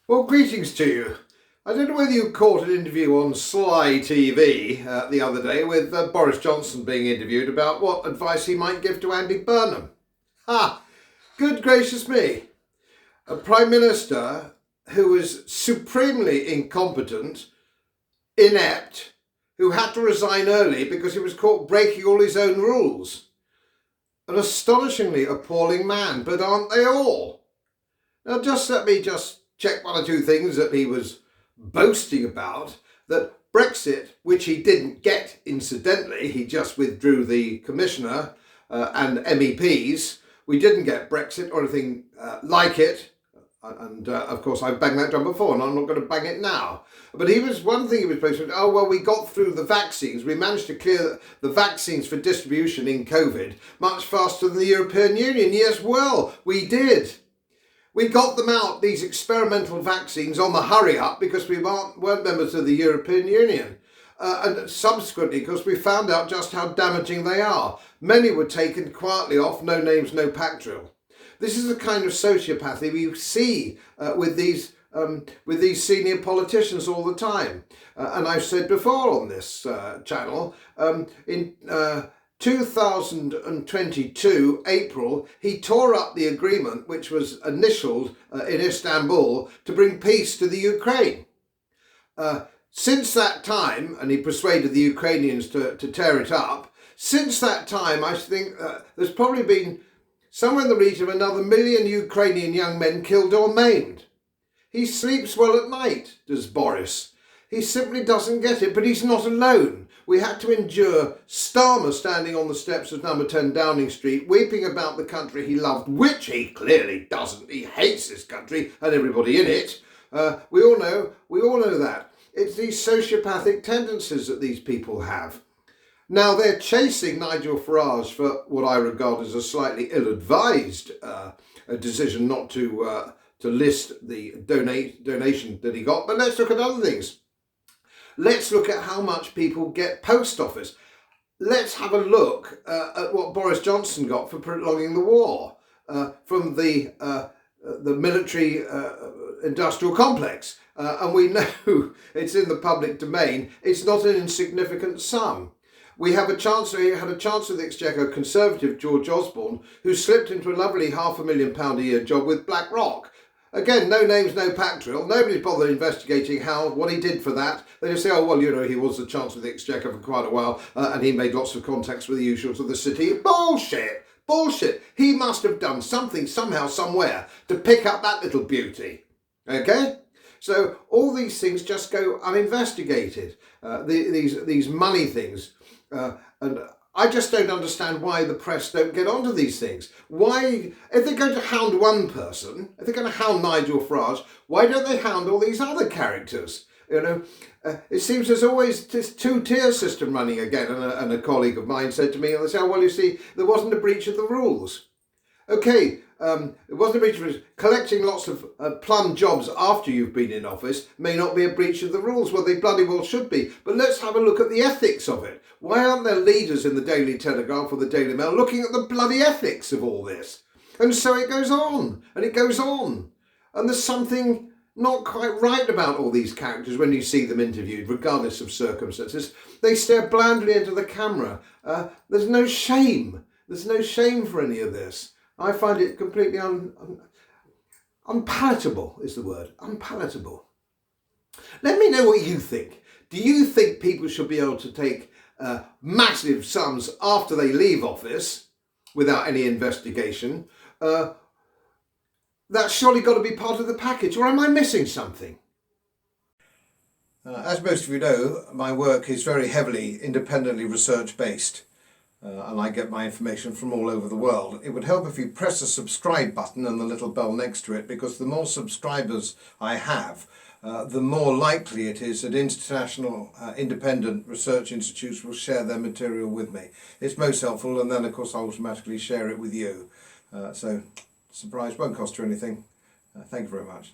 Well, greetings to you. I don't know whether you caught an interview on Sly TV the other day with Boris Johnson being interviewed about what advice he might give to Andy Burnham. Ha! Good gracious me. A Prime Minister who was supremely incompetent, inept, who had to resign early because he was caught breaking all his own rules. An astonishingly appalling man, but aren't they all? Now just let me check one or two things that he was boasting about. That Brexit, which he didn't get incidentally, he just withdrew the commissioner and MEPs. We didn't get Brexit or anything like it. And of course I've banged that drum before and I'm not going to bang it now. But one thing he was boasting about, we got through the vaccines. We managed to clear the vaccines for distribution in COVID much faster than the European Union. Yes, well, we did. We got them out, these experimental vaccines, on the hurry up because we weren't members of the European Union. And subsequently, because we found out just how damaging they are. Many were taken quietly off, no names, no pack drill. This is the kind of sociopathy we see with these senior politicians all the time. And I've said before on this channel, in 2022, April, he tore up the agreement which was initialed in Istanbul to bring peace to the Ukraine. Since that time, and he persuaded the Ukrainians to tear it up, since that time I think there's probably been somewhere in the region of another 1 million Ukrainian young men killed or maimed. He sleeps well at night, does Boris. He simply doesn't get it, but he's not alone. We had to endure Starmer standing on the steps of number 10 Downing Street, weeping about the country he loved, which he clearly doesn't. He hates this country and everybody in it. We all know that. It's these sociopathic tendencies that these people have. Now they're chasing Nigel Farage for what I regard as a slightly ill-advised decision not to list the donation that he got. But let's look at other things. Let's look at how much people get post office. Let's have a look at what Boris Johnson got for prolonging the war from the military industrial complex. And we know it's in the public domain. It's not an insignificant sum. We have he had a Chancellor of the Exchequer, Conservative George Osborne, who slipped into a lovely £500,000 a year job with BlackRock. Again, no names, no pack drill. Nobody's bothered investigating what he did for that. They just say, he was the Chancellor of the Exchequer for quite a while and he made lots of contacts with the usuals of the city. Bullshit! Bullshit! He must have done something somehow, somewhere to pick up that little beauty. Okay? So all these things just go uninvestigated. These money things. And I just don't understand why the press don't get onto these things. Why, if they're going to hound one person, if they're going to hound Nigel Farage, why don't they hound all these other characters? It seems there's always this two-tier system running again. And a colleague of mine said to me, and they say, you see, there wasn't a breach of the rules. Okay, it wasn't a breach of the rules. Collecting lots of plum jobs after you've been in office may not be a breach of the rules. Well, they bloody well should be. But let's have a look at the ethics of it. Why aren't there leaders in the Daily Telegraph or the Daily Mail looking at the bloody ethics of all this? And so it goes on, and it goes on. And there's something not quite right about all these characters when you see them interviewed, regardless of circumstances. They stare blandly into the camera. There's no shame. There's no shame for any of this. I find it completely unpalatable is the word. Unpalatable. Let me know what you think. Do you think people should be able to take massive sums after they leave office without any investigation? That's surely got to be part of the package, or am I missing something? As most of you know, my work is very heavily independently research based. And I get my information from all over the world. It would help if you press the subscribe button and the little bell next to it, because the more subscribers I have, the more likely it is that international independent research institutes will share their material with me. It's most helpful, and then of course I'll automatically share it with you. So, surprise, won't cost you anything. Thank you very much.